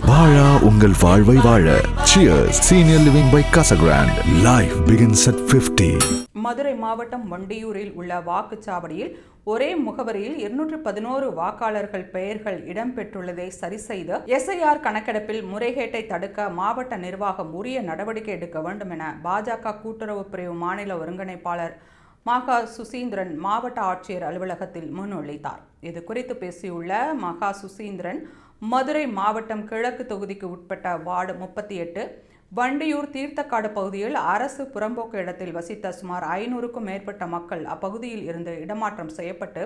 வாழா உங்கள் வாழ்வை வாழ. Cheers! Senior Living by Casa Grande. Life begins at 50. Madurai மாவட்டம் வண்டியூரில் உள்ள வாக்குச்சாவடியில் ஒரே முகவரியில் 211 வாக்காளர்கள் பெயர்கள் இடம்பெற்றுள்ளதை சரி செய்து எஸ்ஐஆர் கணக்கெடுப்பில் முறைகேட்டை தடுக்க மாவட்ட நிர்வாகம் உரிய நடவடிக்கை எடுக்க வேண்டும் என பாஜக கூட்டுறவு பிரிவு மாநில ஒருங்கிணைப்பாளர் மகா சுசீந்திரன் மாவட்ட ஆட்சியர் அலுவலகத்தில் முன்மொழிந்தார். இது குறித்து பேசியுள்ள மகா சுசீந்திரன், மதுரை மாவட்டம் கிழக்கு தொகுதிக்கு உட்பட்ட வார்டு 38 வண்டியூர் தீர்த்தக்காடு பகுதியில் அரசு புறம்போக்கு இடத்தில் வசித்த சுமார் 500க்கும் மேற்பட்ட மக்கள் அப்பகுதியில் இருந்து இடமாற்றம் செய்யப்பட்டு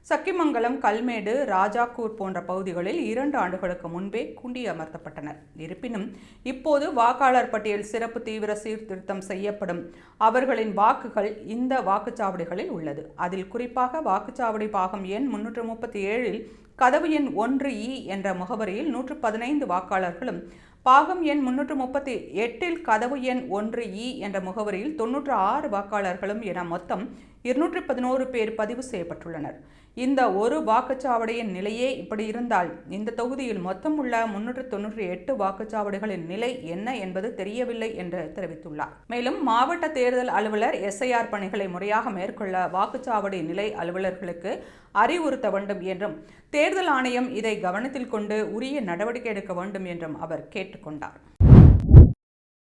சக்கிமங்கலம், கல்மேடு, ராஜாக்கூர் போன்ற பகுதிகளில் 2 ஆண்டுகளுக்கு முன்பே குடியமர்த்தப்பட்டனர். இருப்பினும் இப்போது வாக்காளர் பட்டியல் சிறப்பு தீவிர சீர்திருத்தம் செய்யப்படும் அவர்களின் வாக்குகள் இந்த வாக்குச்சாவடிகளில் உள்ளது. அதில் குறிப்பாக வாக்குச்சாவடி பாகம் எண் 337இல் கதவு எண் 1E என்ற முகவரியில் 115 வாக்காளர்களும், பாகம் எண் 338இல் கதவு எண் 1E என்ற முகவரியில் 96 வாக்காளர்களும் என மொத்தம் 211 பேர் பதிவு செய்யப்பட்டுள்ளனர். இந்த ஒரு வாக்குச்சாவடியின் நிலையே இப்படி இருந்தால் இந்த தொகுதியில் மொத்தம் உள்ள 398 வாக்குச்சாவடிகளின் நிலை என்ன என்பது தெரியவில்லை என்று தெரிவித்துள்ளார். மேலும் மாவட்ட தேர்தல் அலுவலர் எஸ்ஐஆர் பணிகளை முறையாக மேற்கொள்ள வாக்குச்சாவடி நிலை அலுவலர்களுக்கு அறிவுறுத்த வேண்டும் என்றும், தேர்தல் ஆணையம் இதை கவனத்தில் கொண்டு உரிய நடவடிக்கை எடுக்க வேண்டும் என்றும் அவர் கேட்டுக்கொண்டார்.